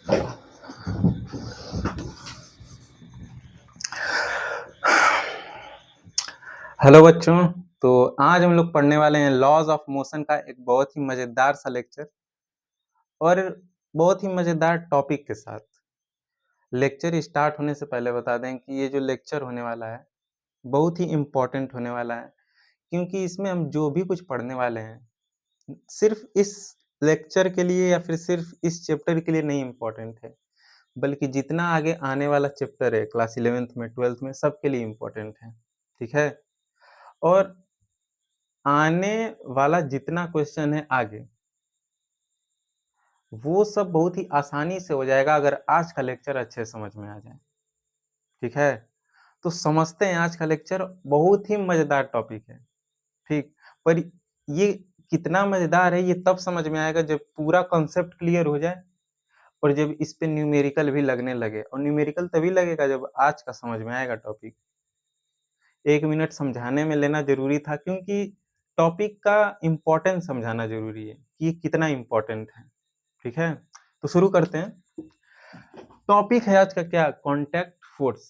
Hello बच्चों। तो आज हम लोग पढ़ने वाले हैं लॉज ऑफ मोशन का एक बहुत ही मजेदार सा लेक्चर और बहुत ही मजेदार टॉपिक के साथ। लेक्चर स्टार्ट होने से पहले बता दें कि ये जो लेक्चर होने वाला है बहुत ही इम्पोर्टेंट होने वाला है, क्योंकि इसमें हम जो भी कुछ पढ़ने वाले हैं सिर्फ इस लेक्चर के लिए या फिर सिर्फ इस चैप्टर के लिए नहीं इम्पोर्टेंट है, बल्कि जितना आगे आने वाला चैप्टर है क्लास 11th में 12th में सबके लिए इम्पोर्टेंट है। ठीक है। और आने वाला जितना क्वेश्चन है आगे वो सब बहुत ही आसानी से हो जाएगा अगर आज का लेक्चर अच्छे समझ में आ जाए। ठीक है। तो समझते हैं आज का लेक्चर बहुत ही मजेदार टॉपिक है। ठीक। पर ये कितना मजेदार है ये तब समझ में आएगा जब पूरा कॉन्सेप्ट क्लियर हो जाए और जब इस पे न्यूमेरिकल भी लगने लगे, और न्यूमेरिकल तभी लगेगा जब आज का समझ में आएगा टॉपिक। 1 मिनट समझाने में लेना जरूरी था, क्योंकि टॉपिक का इम्पोर्टेंस समझाना जरूरी है कि ये कितना इम्पोर्टेंट है। ठीक है। तो शुरू करते हैं। टॉपिक है आज का क्या? Contact force.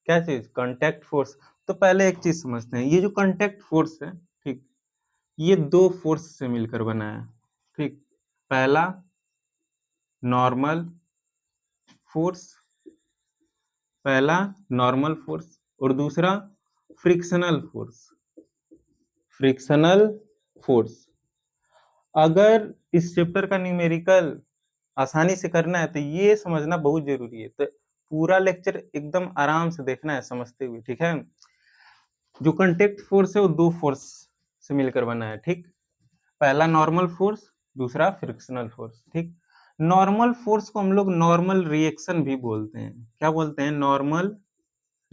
क्या चीज? Contact force. तो पहले एक चीज समझते हैं, ये जो कांटेक्ट फोर्स है, ठीक, ये दो फोर्स से मिलकर बना है। ठीक। पहला नॉर्मल फोर्स, पहला नॉर्मल फोर्स और दूसरा फ्रिक्शनल फोर्स। Frictional force. अगर इस चैप्टर का न्यूमेरिकल आसानी से करना है तो ये समझना बहुत जरूरी है। तो पूरा लेक्चर एकदम आराम से देखना है समझते हुए। ठीक है। जो कांटेक्ट फोर्स है वो दो फोर्स से मिलकर बना है। ठीक। पहला नॉर्मल फोर्स, दूसरा फ्रिक्शनल फोर्स। ठीक। नॉर्मल फोर्स को हम लोग नॉर्मल रिएक्शन भी बोलते हैं। क्या बोलते हैं? Normal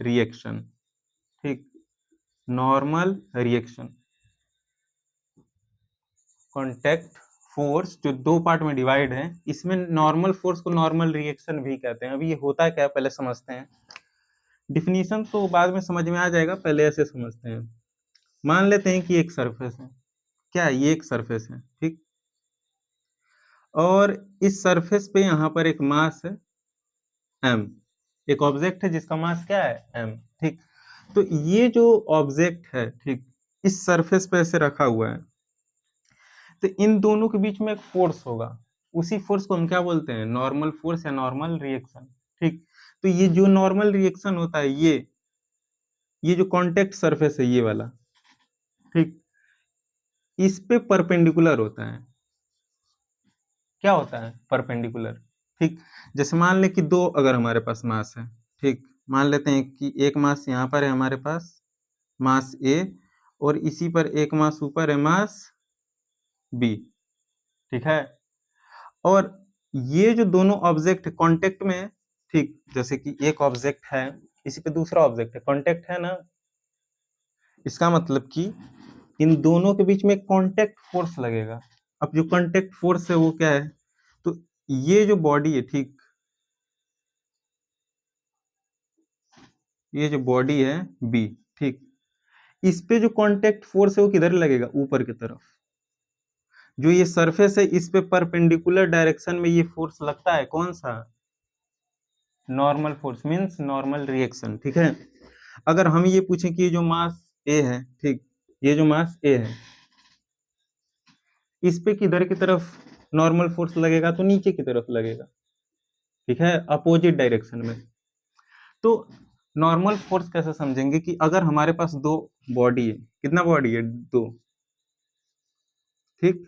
reaction. ठीक। Normal reaction. कांटेक्ट फोर्स जो दो पार्ट में डिवाइड है, इसमें नॉर्मल फोर्स को नॉर्मल रिएक्शन भी कहते हैं। अभी ये होता क्या है पहले समझते हैं। डिफिनीशन तो बाद में समझ में आ जाएगा, पहले ऐसे समझते हैं। मान लेते हैं कि एक सरफेस है। क्या? ये एक सरफेस है। ठीक। और इस सरफेस पे यहाँ पर एक मास है m। एक ऑब्जेक्ट है जिसका मास क्या है? m। ठीक। तो ये जो ऑब्जेक्ट है, ठीक, इस सरफेस पे ऐसे रखा हुआ है, तो इन दोनों के बीच में एक फोर्स होगा। उसी फोर्स को हम क्या बोलते हैं? नॉर्मल फोर्स या नॉर्मल रिएक्शन। ठीक। तो ये जो नॉर्मल रिएक्शन होता है, ये जो कांटेक्ट सरफेस है ये वाला, ठीक, इस पे परपेंडिकुलर होता है। क्या होता है? परपेंडिकुलर। ठीक। जैसे मान ले कि दो अगर हमारे पास मास है, ठीक, मान लेते हैं कि एक मास यहाँ पर है हमारे पास, मास ए, और इसी पर एक मास ऊपर है, मास बी। ठीक है। और ये जो दोनों ऑब्जेक्ट कांटेक्ट में है, ठीक, जैसे कि एक ऑब्जेक्ट है इसी पे दूसरा ऑब्जेक्ट है, कांटेक्ट है ना, इसका मतलब कि इन दोनों के बीच में कांटेक्ट फोर्स लगेगा। अब जो कांटेक्ट फोर्स है वो क्या है? तो ये जो बॉडी है, ठीक, ये जो बॉडी है बी, ठीक, इस पे जो कांटेक्ट फोर्स है वो किधर लगेगा? ऊपर की तरफ। जो ये सरफेस है इस पे परपेंडिकुलर डायरेक्शन में ये फोर्स लगता है, कौन सा? Normal force, means normal reaction. ठीक है। अगर हम ये पूछें कि ये जो मास ए है, ठीक, ये जो मास ए है इस पे किधर की तरफ नॉर्मल फोर्स लगेगा? तो नीचे की तरफ लगेगा। ठीक है, अपोजिट डायरेक्शन में। तो नॉर्मल फोर्स कैसे समझेंगे कि अगर हमारे पास दो बॉडी है, कितना बॉडी है? दो। ठीक,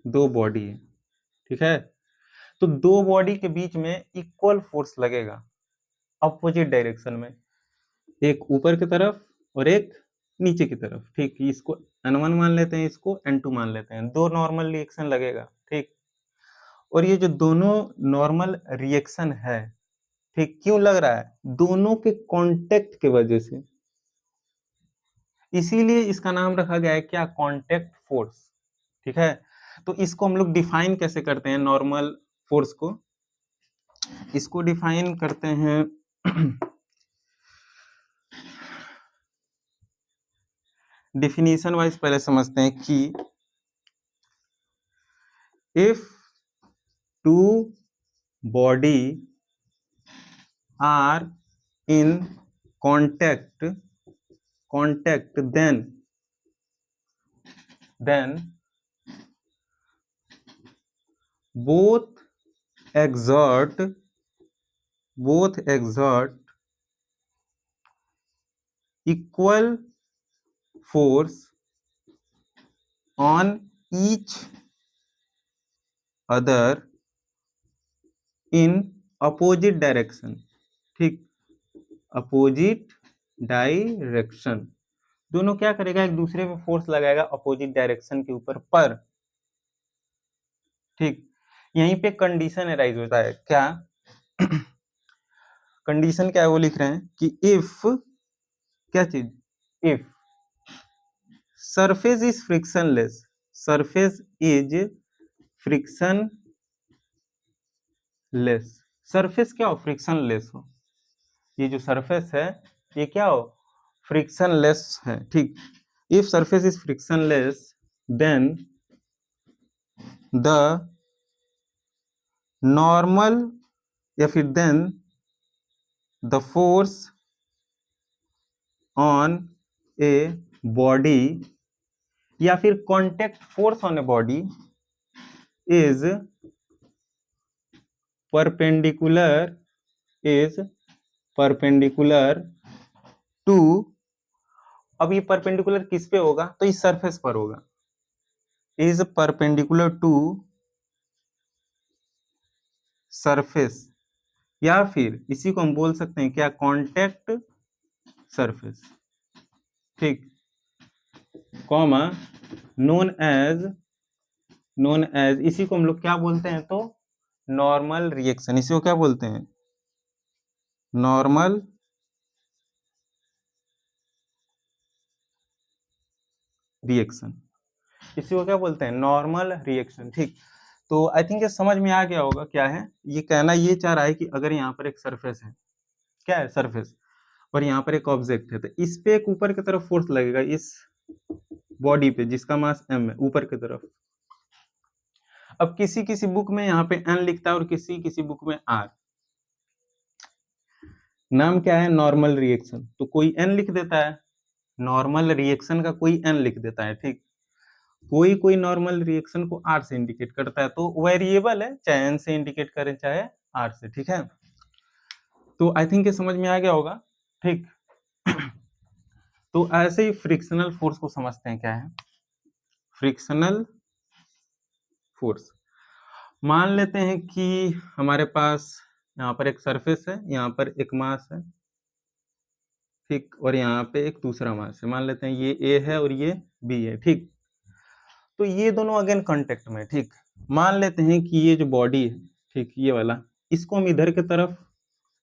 दो बॉडी है। ठीक है। तो दो बॉडी के बीच में इक्वल फोर्स लगेगा अपोजिट डायरेक्शन में, एक ऊपर की तरफ और एक नीचे की तरफ। ठीक, इसको n1 मान लेते हैं, इसको n2 मान लेते हैं। दो नॉर्मल रिएक्शन लगेगा। ठीक। और ये जो दोनों नॉर्मल रिएक्शन है, ठीक, क्यों लग रहा है? दोनों के कांटेक्ट के वजह से, इसीलिए इसका नाम रखा गया है क्या? Contact force. ठीक है। तो इसको हम लोग डिफाइन कैसे करते हैं? नॉर्मल फोर्स को, इसको डिफाइन करते हैं डिफिनीशन वाइज पहले समझते हैं कि if two body are in contact then both exert equal force on each other in opposite direction। ठीक, अपोजिट डायरेक्शन, दोनों क्या करेगा, एक दूसरे पे फोर्स लगाएगा अपोजिट डायरेक्शन के ऊपर पर। ठीक, यहीं पे कंडीशन अराइज होता है, क्या कंडीशन क्या है वो लिख रहे हैं कि इफ, क्या चीज, if surface is frictionless, surface is frictionless, surface क्या हो, फ्रिक्शनलेस हो, ये जो सरफेस है ये क्या हो, फ्रिक्शनलेस है। ठीक, if surface is frictionless then the normal, या फिर then the force on a body, या फिर contact force on a body is perpendicular to, अब ये परपेंडिकुलर किस पे होगा, तो इस सरफेस पर होगा, इज परपेंडिकुलर टू सरफेस, या फिर इसी को हम बोल सकते हैं क्या, कॉन्टेक्ट सरफेस। ठीक, कॉमा नोन एज इसी को हम लोग क्या बोलते हैं, तो नॉर्मल रिएक्शन, इसी को क्या बोलते हैं, नॉर्मल रिएक्शन, इसी को क्या बोलते हैं, नॉर्मल रिएक्शन। ठीक, तो आई थिंक ये समझ में आ गया होगा क्या है, ये कहना ये चाह रहा है कि अगर यहाँ पर एक सरफेस है, क्या है सरफेस, और यहाँ पर एक ऑब्जेक्ट है, तो इस पे एक ऊपर की तरफ फोर्स लगेगा, इस बॉडी पे जिसका मास m है, ऊपर की तरफ। अब किसी किसी बुक में यहाँ पे n लिखता है और किसी किसी बुक में r, नाम क्या है, नॉर्मल रिएक्शन, तो कोई n लिख देता है, नॉर्मल रिएक्शन का कोई n लिख देता है। ठीक, कोई नॉर्मल रिएक्शन को r से इंडिकेट करता है, तो वेरिएबल है, चाहे n से इंडिकेट करें चाहे r से। ठीक है, तो आई थिंक ये समझ में आ गया होगा। ठीक, तो ऐसे ही फ्रिक्शनल फोर्स को समझते हैं, क्या है फ्रिक्शनल फोर्स। मान लेते हैं कि हमारे पास यहाँ पर एक सरफेस है, यहाँ पर एक मास है, ठीक, और यहाँ पे एक दूसरा मास है, मान लेते हैं ये A है और ये B है। ठीक, तो ये दोनों अगेन कांटेक्ट में। ठीक, मान लेते हैं कि ये जो बॉडी है, ठीक, ये वाला, इसको हम इधर की तरफ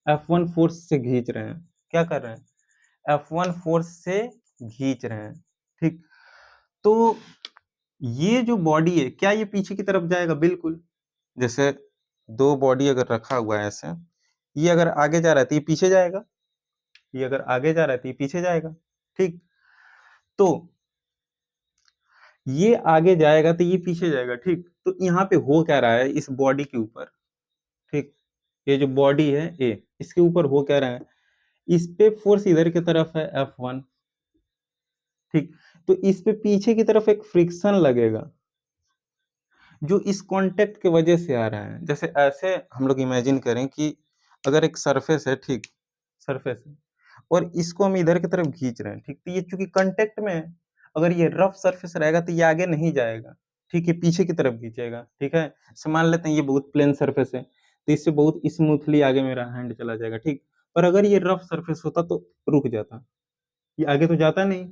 F1 फोर्स से खींच रहे हैं, क्या कर रहे हैं, F1 फोर्स से खींच रहे हैं। ठीक, तो ये जो बॉडी है, क्या ये पीछे की तरफ जाएगा, बिल्कुल, जैसे दो बॉडी अगर रखा हुआ है ऐसे, ये अगर आगे जा रहा है तो ये पीछे जाएगा, ये अगर आगे जा रहा है तो ये पीछे जाएगा। ठीक, तो ये आगे जाएगा तो ये पीछे जाएगा। ठीक, तो यहाँ पे हो क्या रहा है इस बॉडी के ऊपर, ठीक, ये जो बॉडी है ए, इसके ऊपर हो क्या रहा है, इस पे फोर्स इधर की तरफ है F1। ठीक, तो इस पे पीछे की तरफ एक फ्रिक्शन लगेगा जो इस कांटेक्ट के वजह से आ रहा है। जैसे ऐसे हम लोग इमेजिन करें कि अगर एक सरफेस है, ठीक, सरफेस है, और इसको हम इधर की तरफ खींच रहे हैं। ठीक, तो ये चूंकि कांटेक्ट में है, अगर ये रफ सरफेस रहेगा तो ये आगे नहीं जाएगा, ठीक, ये पीछे की तरफ खींचेगा। ठीक है, तो मान लेते हैं ये बहुत प्लेन सरफेस है, तो इससे बहुत स्मूथली आगे मेरा हैंड चला जाएगा। ठीक, पर अगर ये रफ सरफेस होता तो रुक जाता, ये आगे तो जाता नहीं।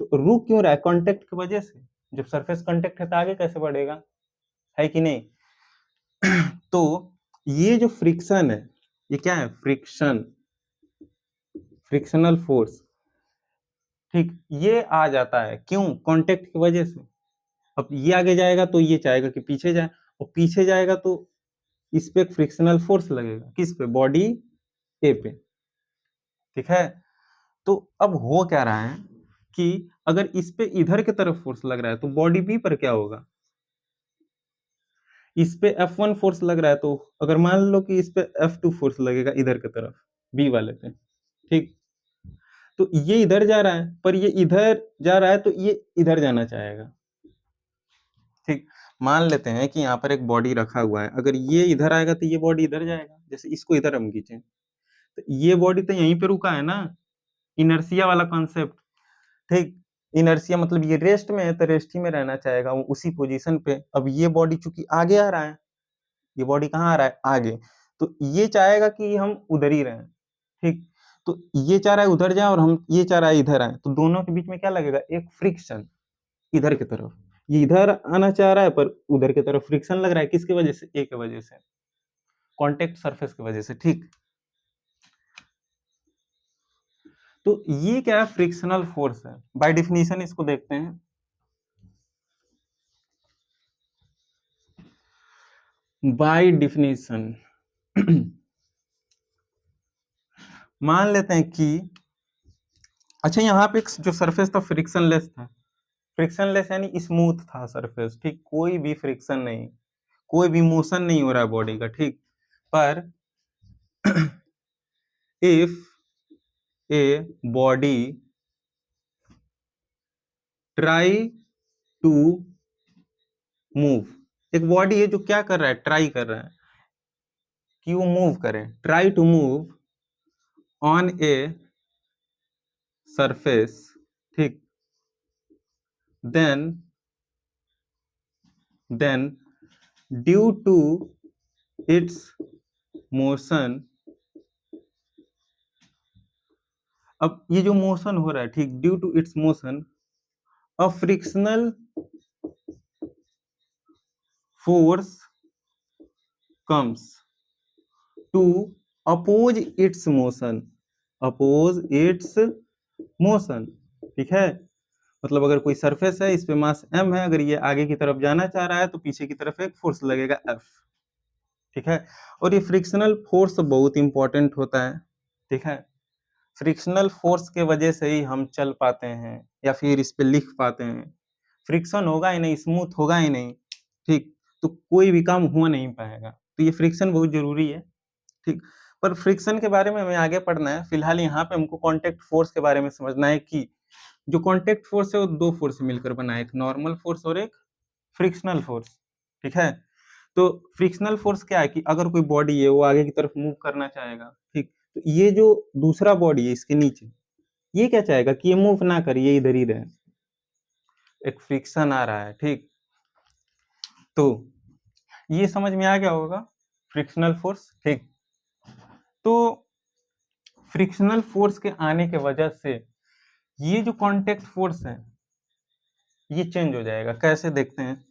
तो रुक क्यों रहा है, कांटेक्ट की वजह से। जब सरफेस कांटेक्ट है तो आगे कैसे बढ़ेगा, है कि नहीं। तो ये जो फ्रिक्शन है, ये क्या है, फ्रिक्शनल फोर्स। ठीक, ये आ जाता है क्यों, कांटेक्ट की वजह से। अब ये आगे जाएगा तो ये चाहेगा कि पीछे जाए, और पीछे जाएगा तो इस पे फ्रिक्शनल फोर्स लगेगा, किस पे, बॉडी ए पे। ठीक है, तो अब हो क्या रहा है कि अगर इस पे इधर की तरफ फोर्स लग रहा है तो बॉडी बी पर क्या होगा, इस पे F1 फोर्स लग रहा है, तो अगर मान लो कि इस पे F2 फोर्स लगेगा इधर की तरफ बी वाले पे, ठीक, तो ये इधर जा रहा है, पर ये इधर जा रहा है तो ये इधर जाना चाहेगा, ठीक। मान लेते हैं कि यहाँ पर एक बॉडी रखा हुआ है, अगर ये इधर आएगा तो ये बॉडी इधर जाएगा, जैसे इसको इधर हम खींचे तो ये बॉडी तो यहीं पे रुका है ना, इनर्शिया वाला कॉन्सेप्ट, ठीक। इनर्शिया मतलब ये रेस्ट में है तो रेस्ट ही में रहना चाहेगा, वो उसी पोजीशन पे। अब ये बॉडी चूंकि आगे आ रहा है, ये बॉडी कहाँ आ रहा है, आगे, तो ये चाहेगा कि हम उधर ही रहें, ठीक। तो ये चाह रहा है उधर जाए और हम ये चाह रहा है इधर आए, तो दोनों के बीच में क्या लगेगा, एक फ्रिक्शन इधर की तरफ। ये इधर आना चाह रहा है पर उधर की तरफ फ्रिक्शन लग रहा है, किसकी वजह से, ए की वजह से, कॉन्टेक्ट सरफेस की वजह से, ठीक। तो ये क्या है, फ्रिक्शनल फोर्स है। बाय डिफिनीशन इसको देखते हैं, बाय डिफिनीशन मान लेते हैं कि, अच्छा यहाँ पे जो सरफेस था फ्रिक्शनलेस था, फ्रिक्शनलेस यानी स्मूथ था सरफेस, ठीक, कोई भी फ्रिक्शन नहीं, कोई भी मोशन नहीं हो रहा है बॉडी का, ठीक। पर if a body try to move, एक बॉडी है जो क्या कर रहा है, ट्राई कर रहा है कि वो मूव करे, try to move on a surface, ठीक, then due to its motion, अब ये जो मोशन हो रहा है, ठीक, due to its motion a frictional force comes to oppose its motion, oppose its motion, ठीक है। मतलब अगर कोई सरफेस है, इस पे मास m है, अगर ये आगे की तरफ जाना चाह रहा है तो पीछे की तरफ एक फोर्स लगेगा F, ठीक है। और ये फ्रिक्शनल फोर्स बहुत इंपॉर्टेंट होता है, ठीक है। फ्रिक्शनल फोर्स के वजह से ही हम चल पाते हैं या फिर इस पे लिख पाते हैं। फ्रिक्शन होगा ही नहीं, स्मूथ होगा ही नहीं, ठीक, तो कोई भी काम हो नहीं पाएगा। तो ये फ्रिक्शन बहुत जरूरी है, ठीक। पर फ्रिक्शन के बारे में हमें आगे पढ़ना है, फिलहाल यहाँ पे हमको कॉन्टेक्ट फोर्स के बारे में समझना है कि जो कॉन्टेक्ट फोर्स है वो दो फोर्स मिलकर बना है, एक नॉर्मल फोर्स और एक फ्रिक्शनल फोर्स, ठीक है। तो फ्रिक्शनल फोर्स क्या है कि अगर कोई बॉडी है वो आगे की तरफ मूव करना चाहेगा, ठीक, तो ये जो दूसरा बॉडी है इसके नीचे, ये क्या चाहेगा कि ये मूव ना करे, ये इधर ही रहे, एक फ्रिक्शन आ रहा है, ठीक। तो ये समझ में आ गया होगा फ्रिक्शनल फोर्स, ठीक। तो फ्रिक्शनल फोर्स के आने के वजह से ये जो कांटेक्ट फोर्स है ये चेंज हो जाएगा, कैसे देखते हैं।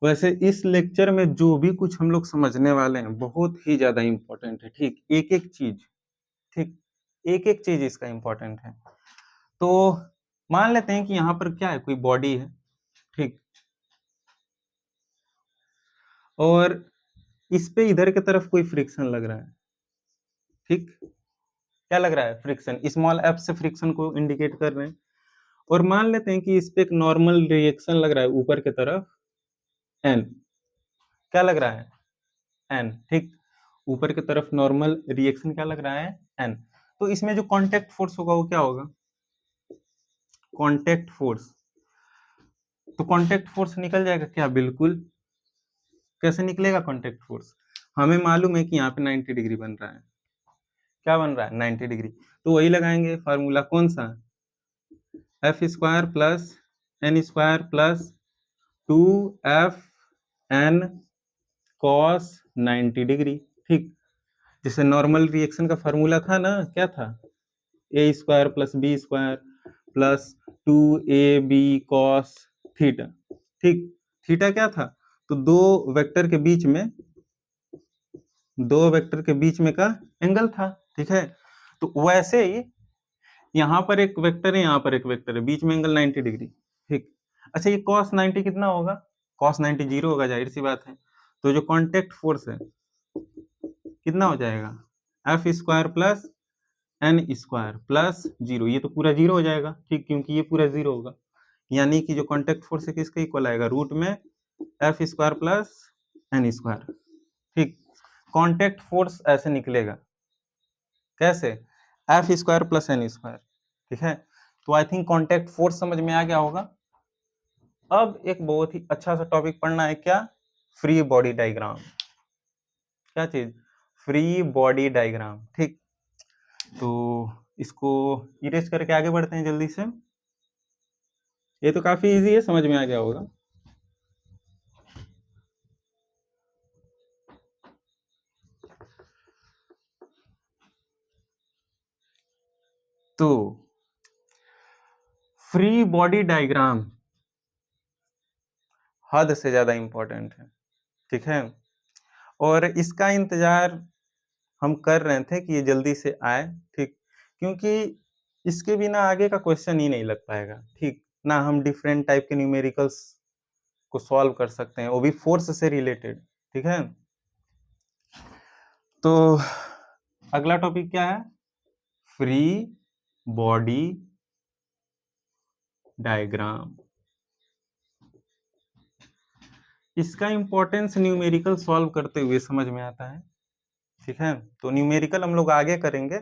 वैसे इस लेक्चर में जो भी कुछ हम लोग समझने वाले हैं बहुत ही ज्यादा इंपॉर्टेंट है, ठीक, एक एक चीज, ठीक, एक एक चीज इसका इंपॉर्टेंट है। तो मान लेते हैं कि यहाँ पर क्या है, कोई बॉडी है, ठीक, और इस पे इधर की तरफ कोई फ्रिक्शन लग रहा है, ठीक, क्या लग रहा है, फ्रिक्शन, स्मॉल एफ से फ्रिक्शन को इंडिकेट कर रहे हैं। और मान लेते हैं कि इस पे एक नॉर्मल रिएक्शन लग रहा है ऊपर की तरफ, एन, क्या लग रहा है, एन, ठीक, ऊपर की तरफ नॉर्मल रिएक्शन क्या लग रहा है, एन। तो इसमें जो कांटेक्ट फोर्स होगा वो क्या होगा, कांटेक्ट फोर्स, तो कांटेक्ट फोर्स निकल जाएगा क्या, बिल्कुल। कैसे निकलेगा कांटेक्ट फोर्स, हमें मालूम है कि यहाँ पे 90 डिग्री बन रहा है, क्या बन रहा है, 90 डिग्री, तो वही लगाएंगे फार्मूला, कौन सा, F square plus N square plus 2f N cos 90 degree, ठीक। जैसे नॉर्मल रिएक्शन का फार्मूला था ना, क्या था, A square plus B square plus 2ab cos theta, ठीक। थीटा क्या था, तो दो वेक्टर के बीच में का एंगल था, ठीक है। तो वैसे ही यहाँ पर एक वेक्टर है, यहाँ पर एक वेक्टर है, बीच में एंगल 90 डिग्री, ठीक। अच्छा ये cos 90 कितना होगा, cos 90 जीरो होगा, जाहिर सी बात है। तो जो कॉन्टेक्ट फोर्स है कितना हो जाएगा, F square plus N square plus zero, ये तो पूरा जीरो हो जाएगा, ठीक, क्योंकि ये पूरा जीरो होगा, यानी कि जो कॉन्टेक्ट फोर्स है किसके इक्वल आएगा, रूट में F square plus N square, ठीक। कॉन्टेक्ट फोर्स ऐसे निकलेगा, कैसे, F square plus N square, ठीक है। तो आई थिंक कॉन्टेक्ट फोर्स समझ में आ गया होगा। अब एक बहुत ही अच्छा सा टॉपिक पढ़ना है, क्या, फ्री बॉडी डायग्राम। क्या चीज, फ्री बॉडी डायग्राम, ठीक। तो इसको इरेज करके आगे बढ़ते हैं जल्दी से। ये तो काफी इजी है, समझ में आ गया होगा। तो फ्री बॉडी डायग्राम हद से ज्यादा इंपॉर्टेंट है, ठीक है। और इसका इंतजार हम कर रहे थे कि ये जल्दी से आए, ठीक, क्योंकि इसके बिना आगे का क्वेश्चन ही नहीं लग पाएगा, ठीक ना। हम डिफरेंट टाइप के न्यूमेरिकल्स को सॉल्व कर सकते हैं, वो भी फोर्स से रिलेटेड, ठीक है। तो अगला टॉपिक क्या है, फ्री बॉडी डायग्राम। इसका इंपॉर्टेंस न्यूमेरिकल सॉल्व करते हुए समझ में आता है, ठीक है। तो न्यूमेरिकल हम लोग आगे करेंगे,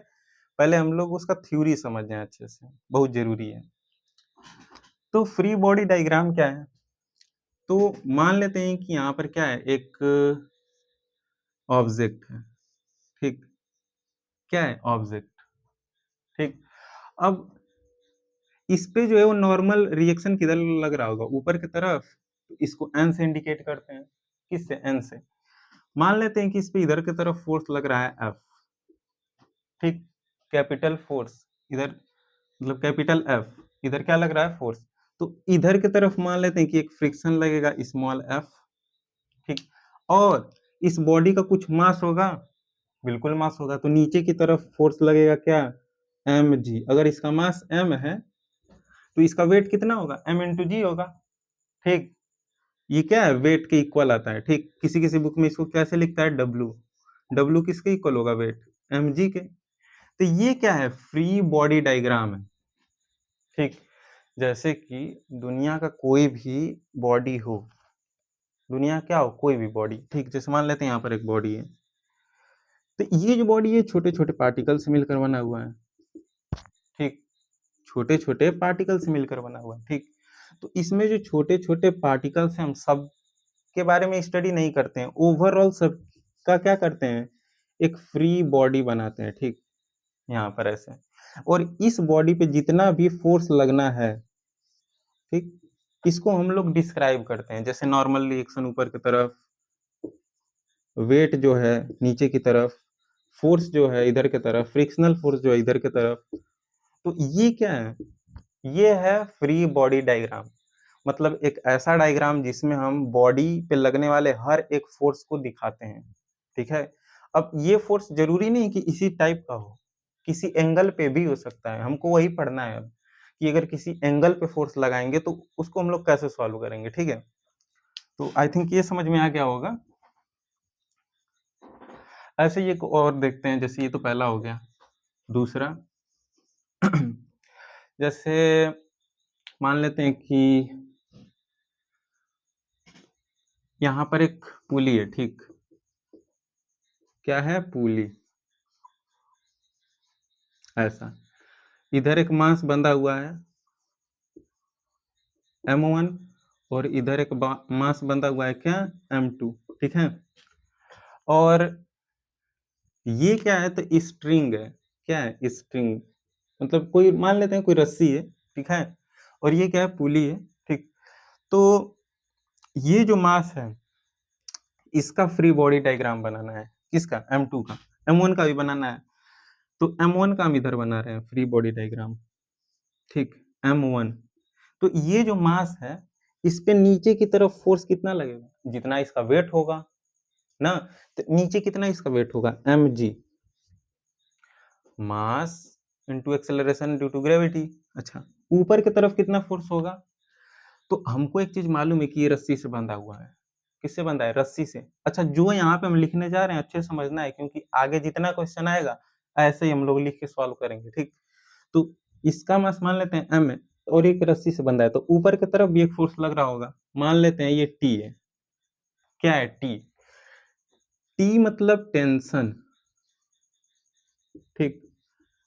पहले हम लोग उसका थ्योरी समझ जाए अच्छे से, बहुत जरूरी है। तो फ्री बॉडी डायग्राम क्या है, तो मान लेते हैं कि यहाँ पर क्या है, एक ऑब्जेक्ट है, ठीक, क्या है, ऑब्जेक्ट, ठीक। अब इस पे जो है वो नॉर्मल रिएक्शन किधर लग रहा होगा, ऊपर की तरफ, तो इसको एन से इंडिकेट करते हैं, किससे, एन से। मान लेते हैं कि इस पे इधर की तरफ फोर्स लग रहा है एफ, ठीक, कैपिटल फोर्स इधर, मतलब कैपिटल एफ, इधर क्या लग रहा है, फोर्स। तो इधर की तरफ मान लेते हैं कि एक फ्रिक्शन लगेगा, स्मॉल एफ, ठीक। और इस बॉडी का कुछ मास होगा, बिल्कुल मास होगा, तो नीचे की तरफ फोर्स लगेगा, क्या, एम जी। अगर इसका मास एम है तो इसका वेट कितना होगा, एम इंटू जी होगा, ठीक। ये क्या है, वेट के इक्वल आता है, ठीक। किसी किसी बुक में इसको कैसे लिखता है, डब्लू, डब्लू किसके इक्वल होगा, वेट, एम जी के। तो ये क्या है, फ्री बॉडी डायग्राम है, ठीक। जैसे कि दुनिया का कोई भी बॉडी हो, दुनिया क्या हो, कोई भी बॉडी, ठीक, जैसे मान लेते हैं यहाँ पर एक बॉडी है, तो ये जो बॉडी है छोटे छोटे पार्टिकल से मिलकर बना हुआ है, ठीक, छोटे छोटे पार्टिकल से मिलकर बना हुआ है, ठीक। तो इसमें जो छोटे छोटे पार्टिकल्स हैं, हम सब के बारे में स्टडी नहीं करते हैं, ओवरऑल सब का क्या करते हैं, एक फ्री बॉडी बनाते हैं, ठीक, यहाँ पर ऐसे। और इस बॉडी पे जितना भी फोर्स लगना है, ठीक, इसको हम लोग डिस्क्राइब करते हैं, जैसे नॉर्मल रिएक्शन ऊपर की तरफ, वेट जो है नीचे की तरफ, फोर्स जो है इधर की तरफ, फ्रिक्शनल फोर्स जो है इधर की तरफ। तो ये क्या है, ये है फ्री बॉडी डायग्राम, मतलब एक ऐसा डायग्राम जिसमें हम बॉडी पे लगने वाले हर एक फोर्स को दिखाते हैं, ठीक है। अब ये फोर्स जरूरी नहीं कि इसी टाइप का हो, किसी एंगल पे भी हो सकता है, हमको वही पढ़ना है अब, कि अगर किसी एंगल पे फोर्स लगाएंगे तो उसको हम लोग कैसे सॉल्व करेंगे, ठीक है। तो आई थिंक ये समझ में आ गया होगा। ऐसे ही एक और देखते हैं, जैसे ये तो पहला हो गया, दूसरा जैसे मान लेते हैं कि यहाँ पर एक पुली है, ठीक, क्या है, पुली, ऐसा, इधर एक मास बंधा हुआ है m1, और इधर एक मास बंधा हुआ है, क्या, m2, ठीक है। और ये क्या है, तो स्ट्रिंग है, क्या है, स्ट्रिंग, मतलब कोई मान लेते हैं कोई रस्सी है, ठीक है। और ये क्या है, पुली है, ठीक। तो ये जो मास है इसका फ्री बॉडी डायग्राम बनाना है, किसका, m2 का, m1 का भी बनाना है, तो m1 का हम इधर बना रहे हैं फ्री बॉडी डायग्राम, ठीक, m1। तो ये जो मास है इस पे नीचे की तरफ फोर्स कितना लगेगा, जितना इसका वेट होगा ना। तो नीचे कितना इसका वेट होगा, mg, mass into acceleration due to gravity. अच्छा, ऊपर की तरफ कितना फोर्स होगा, तो हमको एक चीज़ मालूम है कि ये रस्सी से बंधा हुआ है। किससे बंधा है? रस्सी से। अच्छा, जो यहाँ पे हम लिखने जा रहे हैं अच्छे से समझना है, क्योंकि आगे जितना क्वेश्चन आएगा ऐसे ही हम लोग लिख के सॉल्व करेंगे, ठीक? तो इसका मास मान लेते हैं m है और एक रस्सी से बंधा है, तो ऊपर की तरफ भी एक फोर्स लग रहा होगा। मान लेते हैं ये T है। क्या है T? T मतलब टेंशन, ठीक?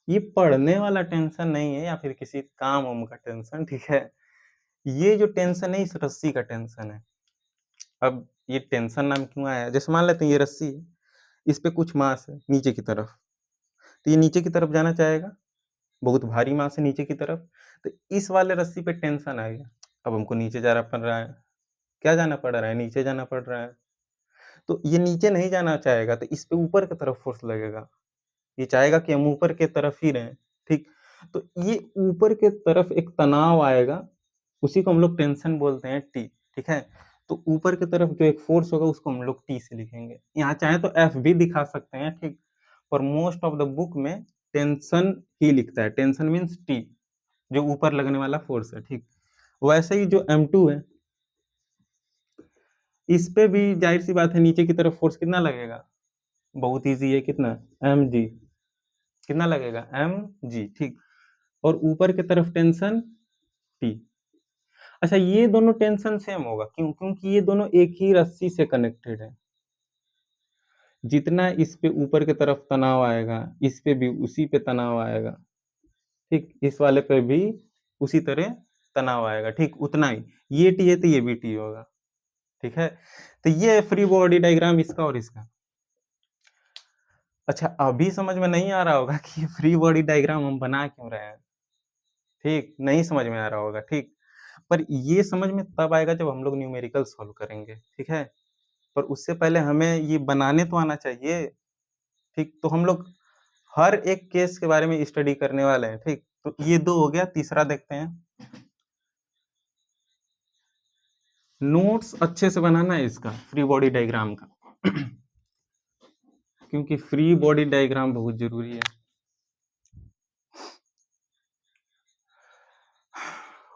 ये पढ़ने वाला टेंशन नहीं है या फिर किसी काम-वाम का टेंशन, ठीक है? ये जो टेंशन है इस रस्सी का टेंशन है। अब ये टेंशन नाम क्यों आया? जैसे मान लेते हैं ये रस्सी है, इस पे कुछ मास है नीचे की तरफ, तो ये नीचे की तरफ जाना चाहेगा, बहुत भारी मास है नीचे की तरफ, तो इस वाले रस्सी पे टेंशन आ गया। अब हमको नीचे जाना पड़ रहा है। क्या जाना पड़ रहा है? नीचे जाना पड़ रहा है। तो ये नीचे नहीं जाना चाहेगा, तो इस पे ऊपर की तरफ फ़ोर्स लगेगा। ये चाहेगा कि हम ऊपर के तरफ ही रहें, ठीक? तो ये ऊपर के तरफ एक तनाव आएगा, उसी को हम लोग टेंशन बोलते हैं T, ठीक है? तो ऊपर की तरफ जो एक फ़ोर्स होगा उसको हम लोग T से लिखेंगे। यहाँ चाहें तो F भी दिखा सकते हैं, ठीक? पर मोस्ट ऑफ द बुक में टेंशन ही लिखता है। टेंशन मीन्स T, जो ऊपर लगने वाला फ़ोर्स है, ठीक? वैसे ही जो M2 है, इस पे भी ज़ाहिर-सी बात है नीचे की तरफ फ़ोर्स कितना लगेगा? बहुत ईज़ी है, कितना? mg। कितना लगेगा? mg, ठीक? और ऊपर की तरफ टेंशन T। अच्छा, ये दोनों टेंशन सेम होगा, क्यों? क्योंकि ये दोनों एक ही रस्सी से कनेक्टेड है। जितना इस पे ऊपर की तरफ तनाव आएगा, इस पे भी उसी पे तनाव आएगा, ठीक? इस वाले पे भी उसी तरह तनाव आएगा, ठीक? उतना ही। ये T है तो ये भी T होगा, ठीक है? तो ये है फ्री बॉडी डायग्राम इसका और इसका। अच्छा, अभी समझ में नहीं आ रहा होगा कि फ्री बॉडी डायग्राम हम बना क्यों रहे हैं, ठीक? नहीं समझ में आ रहा होगा, ठीक? पर ये समझ में तब आएगा जब हम लोग न्यूमेरिकल सॉल्व करेंगे, ठीक है? पर उससे पहले हमें ये बनाने तो आना चाहिए, ठीक? तो हम लोग हर एक केस के बारे में स्टडी करने वाले हैं, ठीक? तो ये 2 हो गया, तीसरा देखते हैं। नोट्स अच्छे से बनाना है इसका, फ्री बॉडी डायग्राम का। क्योंकि फ्री बॉडी डायग्राम बहुत ज़रूरी है।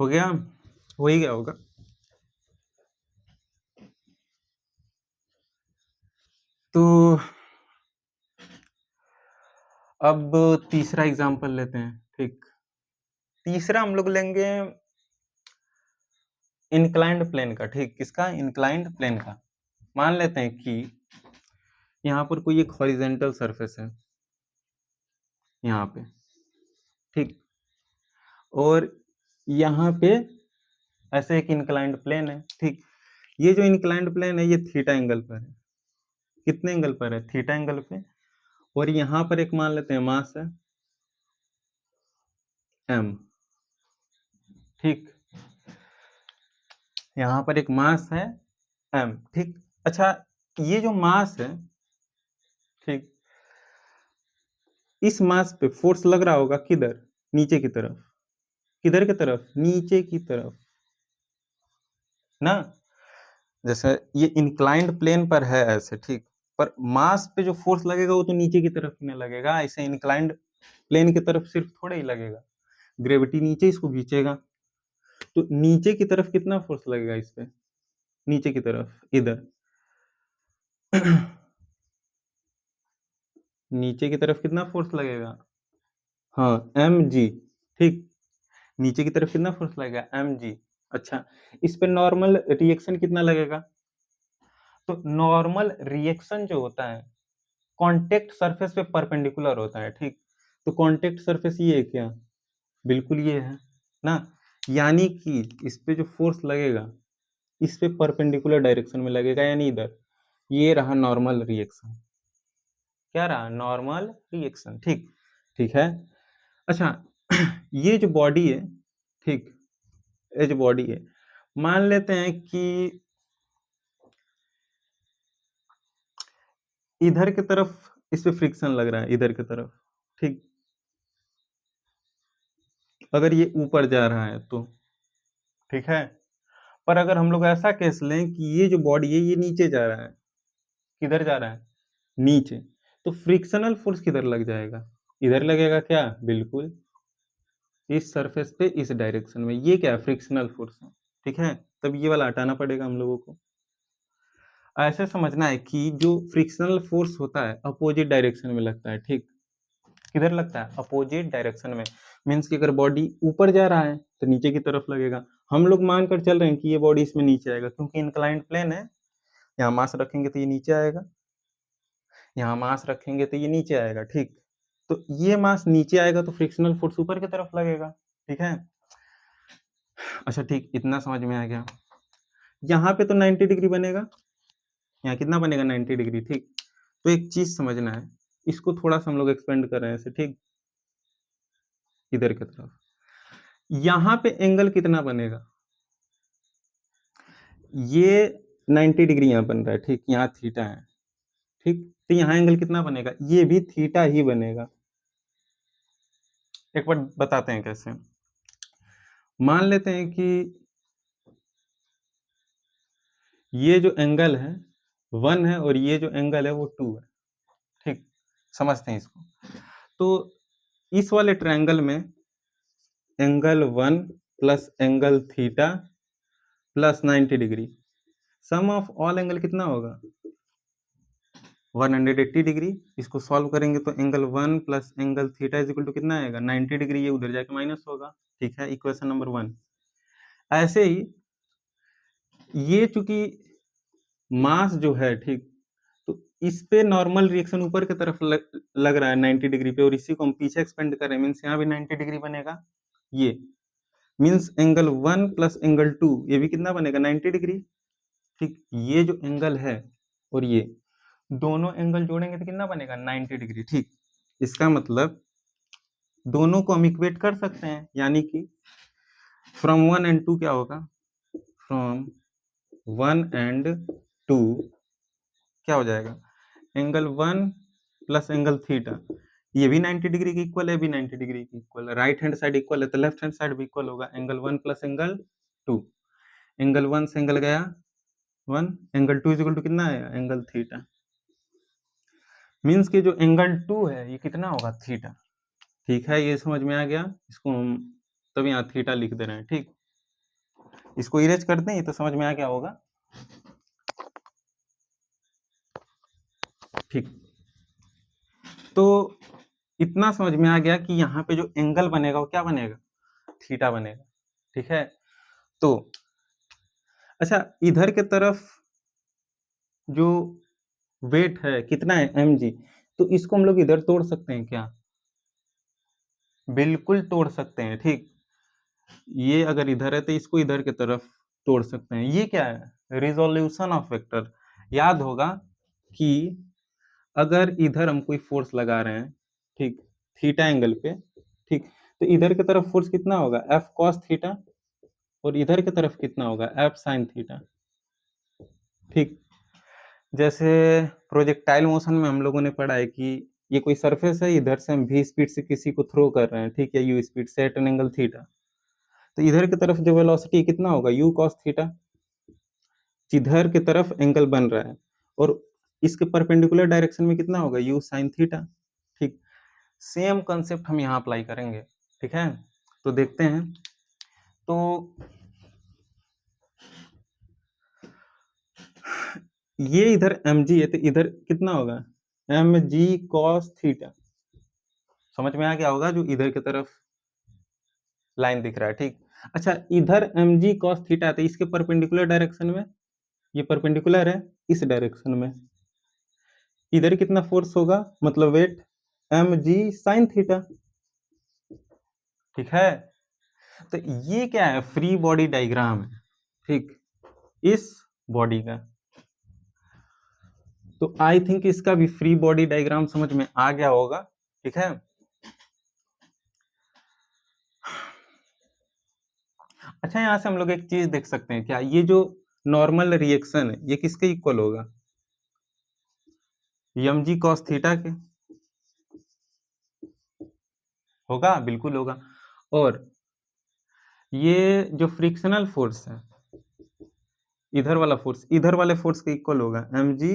हो गया? हो ही गया होगा। तो अब तीसरा एग्ज़ाम्पल लेते हैं, ठीक? तीसरा हम लोग लेंगे इंक्लाइंड प्लेन का, ठीक? किसका? इंक्लाइंड प्लेन का। मान लेते हैं कि यहाँ पर कोई एक हॉरिजेंटल सरफेस है, यहाँ पे, ठीक? और यहाँ पे ऐसे एक इंक्लाइंड प्लेन है, ठीक? ये जो इंक्लाइंड प्लेन है ये थीटा एंगल पर है। कितने एंगल पर है? थीटा एंगल पे। और यहाँ पर एक मान लेते हैं मास है m, ठीक? यहाँ पर एक मास है m, ठीक? अच्छा, ये जो मास है, ठीक? इस मास पे फोर्स लग रहा होगा किधर? नीचे की तरफ। किधर की तरफ? नीचे की तरफ ना। जैसे ये इंक्लाइंड प्लेन पर है ऐसे, ठीक? पर मास पे जो फोर्स लगेगा वो तो नीचे की तरफ ही ना लगेगा, ऐसे इंक्लाइंड प्लेन की तरफ सिर्फ थोड़े ही लगेगा। ग्रेविटी नीचे इसको खींचेगा, तो नीचे की तरफ कितना फोर्स लगेगा इस पे? नीचे की तरफ इधर नीचे की तरफ कितना फोर्स लगेगा? हाँ, mg, ठीक? नीचे की तरफ कितना फोर्स लगेगा? mg। अच्छा, इस पे नॉर्मल रिएक्शन कितना लगेगा? तो नॉर्मल रिएक्शन जो होता है कॉन्टैक्ट सरफेस पे परपेंडिकुलर होता है, ठीक? तो कॉन्टैक्ट सरफेस ये है क्या? बिल्कुल ये है ना। यानी कि इस पे जो फोर्स लगेगा इस पे परपेंडिकुलर डायरेक्शन में लगेगा, यानी इधर। ये रहा नॉर्मल रिएक्शन। क्या रहा? नॉर्मल रिएक्शन, ठीक? ठीक है। अच्छा, ये जो बॉडी है, ठीक? ये जो बॉडी है, मान लेते हैं कि इधर की तरफ इस पे फ्रिक्शन लग रहा है, इधर की तरफ, ठीक? अगर ये ऊपर जा रहा है तो, ठीक है? पर अगर हम लोग ऐसा केस लें कि ये जो बॉडी है ये नीचे जा रहा है, किधर जा रहा है? नीचे, तो फ्रिक्शनल फोर्स किधर लग जाएगा? इधर लगेगा क्या? बिल्कुल, इस सरफेस पे इस डायरेक्शन में। ये क्या है? फ्रिक्शनल फोर्स है, ठीक है, तब ये वाला हटाना पड़ेगा हम लोगों को। ऐसे समझना है कि जो फ्रिक्शनल फोर्स होता है अपोजिट डायरेक्शन में लगता है, ठीक। किधर लगता है? अपोजिट डायरेक्शन में। मीन्स कि अगर बॉडी ऊपर जा रहा है तो नीचे की तरफ लगेगा। हम लोग मानकर चल रहे हैं कि ये बॉडी इसमें नीचे आएगा क्योंकि इंक्लाइंड प्लेन है। यहाँ मास रखेंगे तो ये नीचे आएगा, यहाँ मास रखेंगे तो ये नीचे आएगा, ठीक। तो ये मास नीचे आएगा तो फ्रिक्शनल फोर्स ऊपर की तरफ लगेगा, ठीक है। अच्छा ठीक, इतना समझ में आ गया। यहाँ पे तो 90 डिग्री बनेगा, यहाँ कितना बनेगा? 90 डिग्री, ठीक। तो एक चीज समझना है, इसको थोड़ा सा हम लोग एक्सपेंड कर रहे हैं ऐसे, ठीक, इधर की तरफ। यहाँ पे एंगल कितना बनेगा? ये 90 डिग्री यहाँ बन रहा है, ठीक, यहाँ थीटा है, ठीक। तो यहाँ एंगल कितना बनेगा? ये भी थीटा ही बनेगा। एक बार बताते हैं कैसे। मान लेते हैं कि ये जो एंगल है 1 है और ये जो एंगल है वो 2 है, ठीक। समझते हैं इसको। तो इस वाले ट्रायंगल में angle 1 plus angle theta plus 90 degree, sum of all angle कितना होगा? 180 डिग्री। इसको सॉल्व करेंगे तो angle 1 plus angle theta is equal to कितना आएगा? 90 डिग्री। ये उधर जाके माइनस होगा, ठीक है, इक्वेशन नंबर 1। ऐसे ही ये चूंकि मास जो है, ठीक, तो इस पे नॉर्मल रिएक्शन ऊपर की तरफ लग रहा है 90 डिग्री पे, और इसी को हम पीछे एक्सपेंड कर रहे हैं, मीन्स यहाँ भी 90 डिग्री बनेगा। ये मीन्स एंगल 1 प्लस एंगल 2 ये भी कितना बनेगा? 90 डिग्री, ठीक। ये जो एंगल है और ये दोनों एंगल जोड़ेंगे तो कितना बनेगा? 90 डिग्री, ठीक। इसका मतलब दोनों को हम इक्वेट कर सकते हैं, यानी कि फ्रॉम 1 एंड 2 क्या होगा? फ्रॉम 1 एंड 2 क्या हो जाएगा? एंगल 1 प्लस एंगल थीटा, ये भी 90 डिग्री की इक्वल है, भी 90 डिग्री की इक्वल है। राइट हैंड साइड इक्वल है तो लेफ्ट हैंड साइड भी इक्वल होगा। एंगल 1 प्लस एंगल 2, एंगल 1 से एंगल गया 1, एंगल 2 इज इक्वल टू कितना आएगा? Angle theta. मीन्स कि जो एंगल 2 है ये कितना होगा? थीटा, ठीक है। ये समझ में आ गया। इसको हम तब यहाँ थीटा लिख दे रहे हैं, ठीक। इसको इरेज करते हैं तो समझ में आ गया होगा, ठीक। तो इतना समझ में आ गया कि यहाँ पे जो एंगल बनेगा वो क्या बनेगा? थीटा बनेगा, ठीक है। तो अच्छा, इधर के तरफ जो वेट है कितना है? mg। तो इसको हम लोग इधर तोड़ सकते हैं क्या? बिल्कुल तोड़ सकते हैं, ठीक। ये अगर इधर है तो इसको इधर की तरफ तोड़ सकते हैं। ये क्या है? Resolution of vector. याद होगा कि अगर इधर हम कोई फोर्स लगा रहे हैं, ठीक, थीटा एंगल पे, ठीक, तो इधर की तरफ फोर्स कितना होगा? एफ कॉस थीटा, और इधर की तरफ कितना होगा? एफ साइन थीटा, ठीक। जैसे प्रोजेक्टाइल मोशन में हम लोगों ने पढ़ा है कि ये कोई सरफेस है, इधर से हम v स्पीड से किसी को थ्रो कर रहे हैं, ठीक है, u स्पीड से एट एन एंगल थीटा। तो इधर की तरफ जो वेलोसिटी कितना होगा? u cos theta. जिधर की तरफ एंगल बन रहा है और इसके परपेंडिकुलर डायरेक्शन में कितना होगा? u sin थीटा, ठीक। सेम कंसेप्ट हम यहाँ अप्लाई करेंगे, ठीक है। तो देखते हैं। तो ये इधर mg है तो इधर कितना होगा? mg cos theta. समझ में आ गया होगा जो इधर की तरफ लाइन दिख रहा है, ठीक। अच्छा, इधर mg cos थीटा है तो इसके परपेंडिकुलर डायरेक्शन में, ये परपेंडिकुलर है इस डायरेक्शन में, इधर कितना फोर्स होगा? मतलब वेट mg sin थीटा, ठीक है। तो ये क्या है? फ्री बॉडी डायग्राम है, ठीक, इस बॉडी का। तो आई थिंक इसका भी फ्री बॉडी डायग्राम समझ में आ गया होगा, ठीक है। अच्छा, यहाँ से हम लोग एक चीज देख सकते हैं क्या? ये जो नॉर्मल रिएक्शन है ये किसके इक्वल होगा? mg cos थीटा के होगा, बिल्कुल होगा। और ये जो फ्रिक्शनल फोर्स है, इधर वाला फोर्स इधर वाले फोर्स के इक्वल होगा mg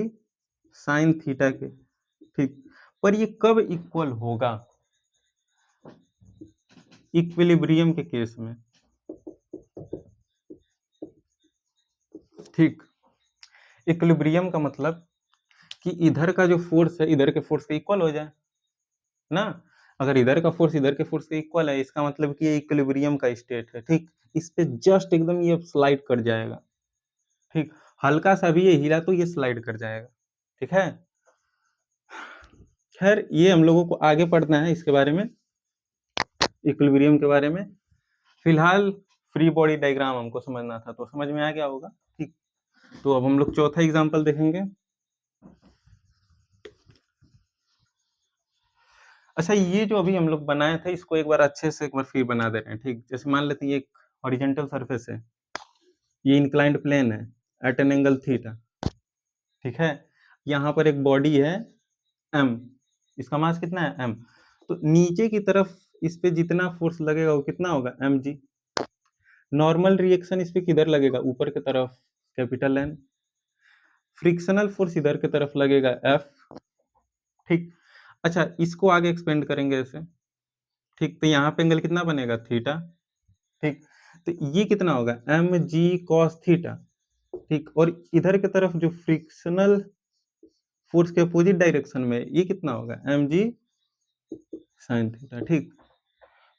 sin थीटा के, ठीक। पर ये कब इक्वल होगा? इक्विलिब्रियम के केस में। ठीक। इक्विलिब्रियम का मतलब कि इधर का जो फोर्स है इधर के फोर्स के इक्वल हो जाए ना। अगर इधर का फोर्स इधर के फोर्स के इक्वल है, इसका मतलब कि ये इक्विलिब्रियम का स्टेट है। ठीक, इस पे जस्ट एकदम ये स्लाइड कर जाएगा। ठीक, हल्का सा भी ये हिला तो ये स्लाइड कर जाएगा। ठीक है, खैर ये हम लोगों को आगे पढ़ना है इसके बारे में, इक्विलिब्रियम के बारे में। फिलहाल फ्री बॉडी डायग्राम हमको समझना था, तो समझ में आ गया होगा। ठीक, तो अब हम लोग चौथा एग्जांपल देखेंगे। अच्छा, ये जो अभी हम लोग बनाए थे इसको एक बार अच्छे से एक बार फिर बना दे रहे हैं। ठीक, जैसे मान लेते हैं ये एक हॉरिजॉन्टल सरफेस है, ये इंक्लाइंड प्लेन है एट एन एंगल थीटा। ठीक है, यहाँ पर एक बॉडी है m, इसका मास कितना है m, तो नीचे की तरफ इस पे जितना फोर्स लगेगा वो कितना होगा mg। नॉर्मल रिएक्शन इस पे किधर लगेगा, ऊपर की तरफ, कैपिटल N। फ्रिक्शनल फोर्स इधर की तरफ लगेगा F। ठीक, अच्छा इसको आगे एक्सपेंड करेंगे ऐसे। ठीक, तो यहाँ पे एंगल कितना बनेगा थीटा। ठीक, तो ये कितना होगा एम जी कॉस थीटा। ठीक, और इधर की तरफ जो फ्रिक्शनल फोर्स के अपोजिट डायरेक्शन में ये कितना होगा एम जी साइन थीटा। ठीक,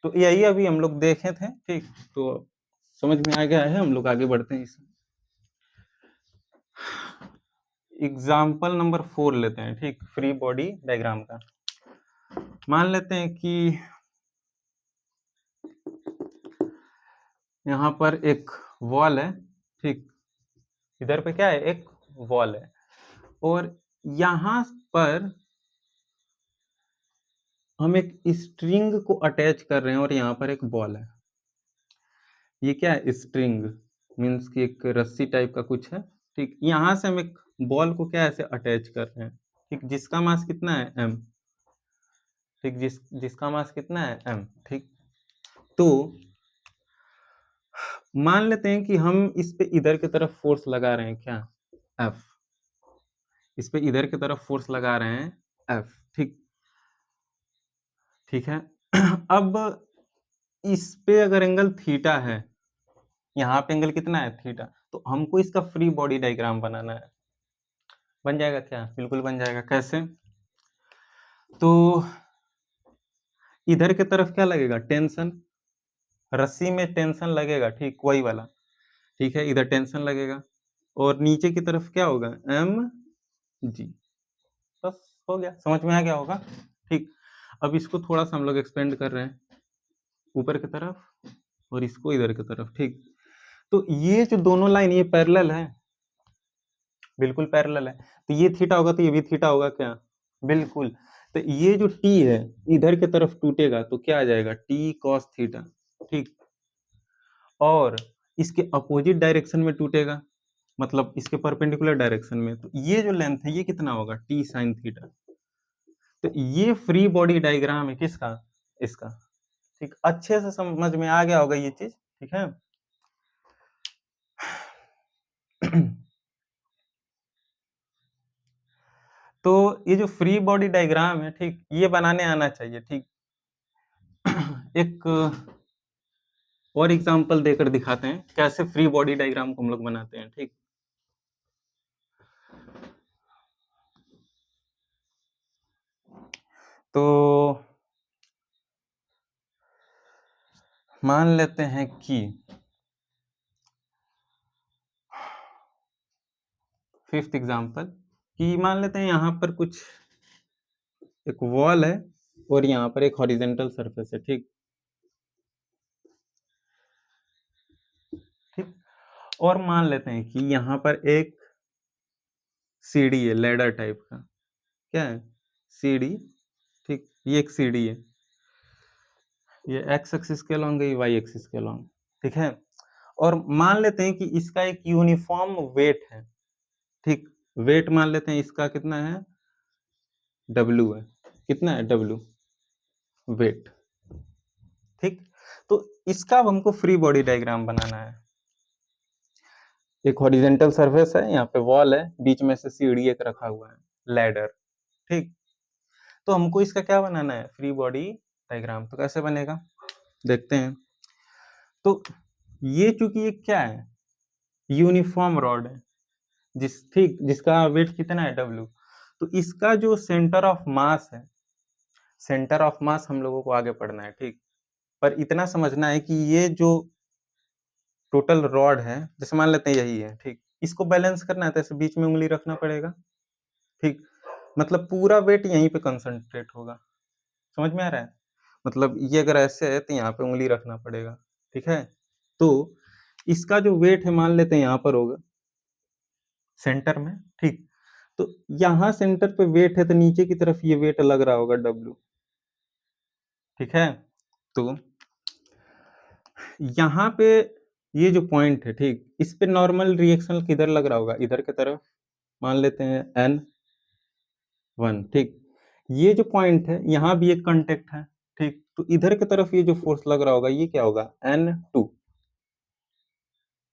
तो यही अभी हम लोग देखे थे। ठीक, तो समझ में आ गया है, हम लोग आगे बढ़ते हैं। इसमें एग्जाम्पल नंबर 4 लेते हैं। ठीक, फ्री बॉडी डायग्राम का मान लेते हैं कि यहाँ पर एक वॉल है। ठीक, इधर पे क्या है, एक वॉल है, और यहाँ पर हम एक स्ट्रिंग को अटैच कर रहे हैं और यहाँ पर एक बॉल है। ये क्या है, स्ट्रिंग मीन्स कि एक रस्सी टाइप का कुछ है। ठीक, यहाँ से हम एक बॉल को क्या ऐसे अटैच कर रहे हैं। ठीक, जिसका मास कितना है m। ठीक, जिसका मास कितना है m। ठीक, तो मान लेते हैं कि हम इस पे इधर की तरफ फोर्स लगा रहे हैं, क्या F, इस पे इधर की तरफ फोर्स लगा रहे हैं F। ठीक, ठीक है अब इस पे अगर एंगल थीटा है, यहाँ पे एंगल कितना है थीटा, तो हमको इसका फ्री बॉडी डायग्राम बनाना है। बन जाएगा क्या, बिल्कुल बन जाएगा। कैसे, तो इधर की तरफ क्या लगेगा टेंशन, रस्सी में टेंशन लगेगा। ठीक, वही वाला। ठीक है, इधर टेंशन लगेगा और नीचे की तरफ क्या होगा एम जी। बस हो गया, समझ में आ गया होगा। ठीक, अब इसको थोड़ा सा हम लोग एक्सपेंड कर रहे हैं ऊपर की तरफ और इसको इधर की तरफ। ठीक, तो ये जो दोनों लाइन ये पैरेलल है, बिल्कुल पैरेलल है, तो ये थीटा होगा तो ये भी थीटा होगा क्या, बिल्कुल। तो ये जो टी है इधर की तरफ टूटेगा तो क्या आ जाएगा टी कॉस थीटा। ठीक, और इसके अपोजिट डायरेक्शन में टूटेगा, मतलब इसके परपेंडिकुलर डायरेक्शन में, तो ये जो लेंथ है ये कितना होगा टी साइन थीटा। तो ये फ्री बॉडी डायग्राम है किसका, इसका। ठीक, अच्छे से समझ में आ गया होगा ये चीज। ठीक है तो ये जो फ्री बॉडी डायग्राम है, ठीक, ये बनाने आना चाहिए। ठीक एक और एग्जांपल देकर दिखाते हैं कैसे फ्री बॉडी डायग्राम को हम लोग बनाते हैं। ठीक, तो मान लेते हैं कि फिफ्थ एग्जांपल कि मान लेते हैं यहाँ पर कुछ एक वॉल है और यहाँ पर एक हॉरिजॉन्टल सरफेस है। ठीक, ठीक, और मान लेते हैं कि यहाँ पर एक सीढ़ी है, लैडर टाइप का। क्या है, सीढ़ी। ठीक, ये एक सीढ़ी है, ये एक्स एक्सिस के अलॉन्ग है, वाई एक्सिस के अलॉन्ग। ठीक है, और मान लेते हैं कि इसका एक यूनिफॉर्म वेट है। ठीक, वेट मान लेते हैं इसका कितना है W है, कितना है W वेट। ठीक, तो इसका अब हमको फ्री बॉडी डायग्राम बनाना है। एक हॉरिजॉन्टल सरफेस है, यहाँ पे वॉल है, बीच में से सीढ़ी एक रखा हुआ है, लैडर। ठीक, तो हमको इसका क्या बनाना है फ्री बॉडी डायग्राम। तो कैसे बनेगा देखते हैं। तो ये चूंकि ये क्या है यूनिफॉर्म रॉड है, ठीक जिसका वेट कितना है W, तो इसका जो सेंटर ऑफ मास है, सेंटर ऑफ मास हम लोगों को आगे पढ़ना है, ठीक। पर इतना समझना है कि ये जो टोटल रॉड है, जैसे मान लेते हैं यही है, ठीक, इसको बैलेंस करना है तो ऐसे बीच में उंगली रखना पड़ेगा, ठीक। मतलब पूरा वेट यहीं पे कंसंट्रेट होगा, समझ में आ रहा है? मतलब ये अगर ऐसे है तो यहाँ पे उंगली रखना पड़ेगा, ठीक है। तो इसका जो वेट है मान लेते हैं यहाँ पर होगा सेंटर में, ठीक। तो यहाँ सेंटर पे वेट है तो नीचे की तरफ ये वेट लग रहा होगा W, ठीक है। तो यहाँ पे ये जो पॉइंट है, ठीक, इस पे नॉर्मल रिएक्शन किधर लग रहा होगा, इधर की तरफ, मान लेते हैं N1, ठीक। ये जो पॉइंट है यहाँ भी एक कांटेक्ट है, ठीक। तो इधर की तरफ ये जो फोर्स लग रहा होगा ये क्या होगा, N2,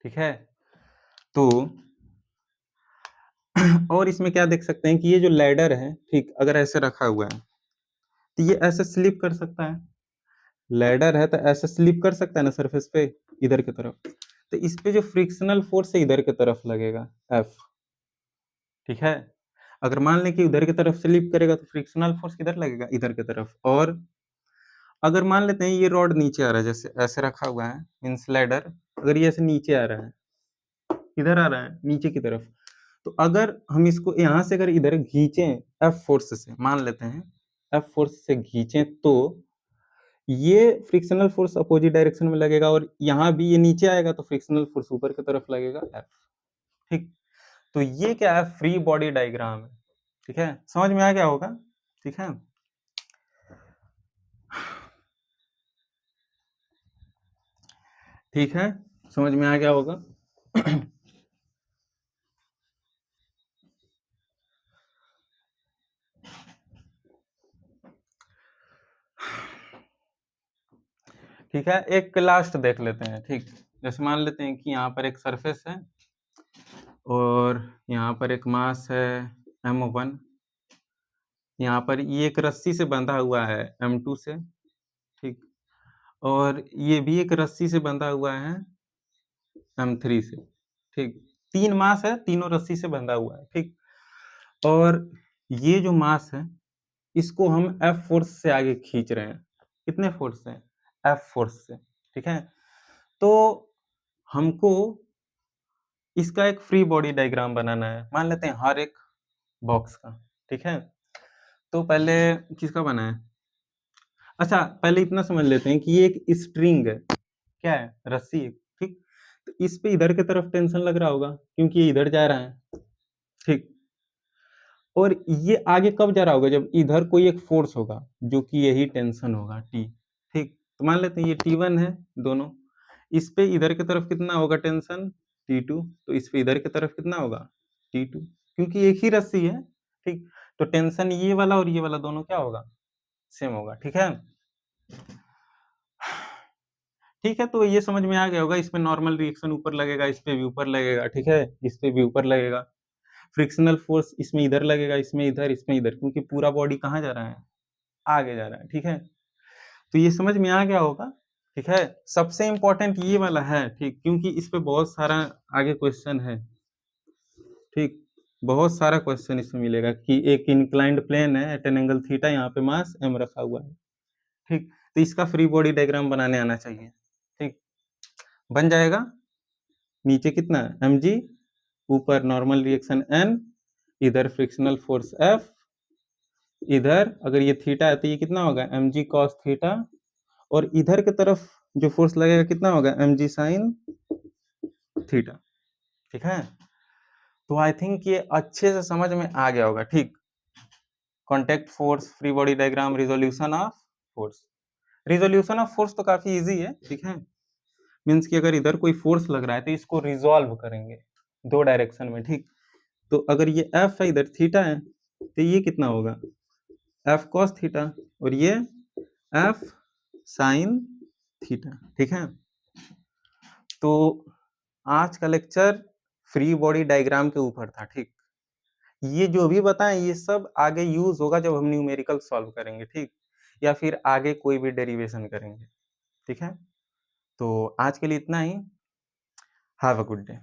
ठीक है। तो और इसमें क्या देख सकते हैं कि ये जो लैडर है, ठीक, अगर ऐसे रखा हुआ है तो ये ऐसे स्लिप कर सकता है, लैडर है तो ऐसे स्लिप कर सकता है ना सरफेस पे इधर की तरफ, तो इस पे जो फ्रिक्शनल फोर्स है इधर की तरफ लगेगा F, ठीक है। अगर मान लें कि उधर की तरफ स्लिप करेगा तो फ्रिक्शनल फोर्स किधर लगेगा, इधर की तरफ। और अगर मान लेते हैं ये रॉड नीचे आ रहा है, जैसे ऐसे रखा हुआ है मींस लैडर, अगर ये ऐसे नीचे आ रहा है, इधर आ रहा है नीचे की तरफ, तो अगर हम इसको यहाँ से अगर इधर खींचें F फोर्स से, मान लेते हैं F फोर्स से खींचें, तो ये फ्रिक्शनल फोर्स अपोजिट डायरेक्शन में लगेगा और यहाँ भी ये नीचे आएगा तो फ्रिक्शनल फोर्स ऊपर की तरफ लगेगा F, ठीक। तो ये क्या है, फ्री बॉडी डायग्राम है, ठीक है। समझ में आ गया होगा, ठीक है। ठीक है, समझ में आ गया होगा। ठीक है, एक लास्ट देख लेते हैं, ठीक। जैसे मान लेते हैं कि यहाँ पर एक सरफेस है और यहाँ पर एक मास है M1, यहाँ पर ये एक रस्सी से बंधा हुआ है M2 से, ठीक। और ये भी एक रस्सी से बंधा हुआ है M3 से, ठीक। 3 मास है, तीनों रस्सी से बंधा हुआ है, ठीक। और ये जो मास है इसको हम F फोर्स से आगे खींच रहे हैं, कितने फोर्स से, F फोर्स से, ठीक है। तो हमको इसका एक फ्री बॉडी डायग्राम बनाना है, मान लेते हैं हर एक बॉक्स का, ठीक है। तो पहले किसका बनाए, अच्छा पहले इतना समझ लेते हैं कि ये एक स्ट्रिंग है, क्या है, रस्सी है, ठीक। तो इस पे इधर की तरफ टेंशन लग रहा होगा क्योंकि ये इधर जा रहा है, ठीक। और ये आगे कब जा रहा होगा, जब इधर कोई एक फोर्स होगा जो कि यही टेंशन होगा T, ठीक। तो मान लेते हैं ये T1 है दोनों, इस पे इधर की तरफ कितना होगा टेंशन T2, तो इस पे इधर की तरफ कितना होगा T2, क्योंकि एक ही रस्सी है, ठीक। तो टेंशन ये वाला और ये वाला दोनों क्या होगा, सेम होगा, ठीक है। ठीक है, तो ये समझ में आ गया होगा, इसमें नॉर्मल रिएक्शन ऊपर लगेगा, इस पे भी ऊपर लगेगा, ठीक है, इस पे भी ऊपर लगेगा। फ्रिक्शनल फोर्स इसमें इधर लगेगा, इसमें इधर, इसमें इधर, क्योंकि पूरा बॉडी कहाँ जा रहा है, आगे जा रहा है, ठीक है। तो ये समझ में आ गया होगा, ठीक है। सबसे इंपॉर्टेंट ये वाला है, ठीक, क्योंकि इस पे बहुत सारा आगे क्वेश्चन है, ठीक। बहुत सारा क्वेश्चन इसमें मिलेगा कि एक इंक्लाइंड प्लेन है एट एन एंगल थीटा, यहाँ पे मास m रखा हुआ है, ठीक। तो इसका फ्री बॉडी डायग्राम बनाने आना चाहिए, ठीक। बन जाएगा, नीचे कितना mg, ऊपर नॉर्मल रिएक्शन n, इधर फ्रिक्शनल फोर्स F, इधर अगर ये थीटा है तो ये कितना होगा mg cos थीटा, और इधर की तरफ जो फोर्स लगेगा कितना होगा mg sin थीटा, ठीक है। तो आई थिंक ये अच्छे से समझ में आ गया होगा, ठीक। Contact force, free body diagram, resolution of force. Resolution of force तो काफी इजी है, ठीक है। मीन्स कि अगर इधर कोई फोर्स लग रहा है तो इसको रिजॉल्व करेंगे दो डायरेक्शन में, ठीक। तो अगर ये F है, इधर थीटा है, तो ये कितना होगा F cos थीटा, और ये F sin थीटा, ठीक है। तो आज का लेक्चर फ्री बॉडी डायग्राम के ऊपर था, ठीक। ये जो भी बताएं ये सब आगे यूज होगा जब हम न्यूमेरिकल सॉल्व करेंगे, ठीक, या फिर आगे कोई भी डेरिवेशन करेंगे, ठीक है। तो आज के लिए इतना ही, हैव अ गुड डे।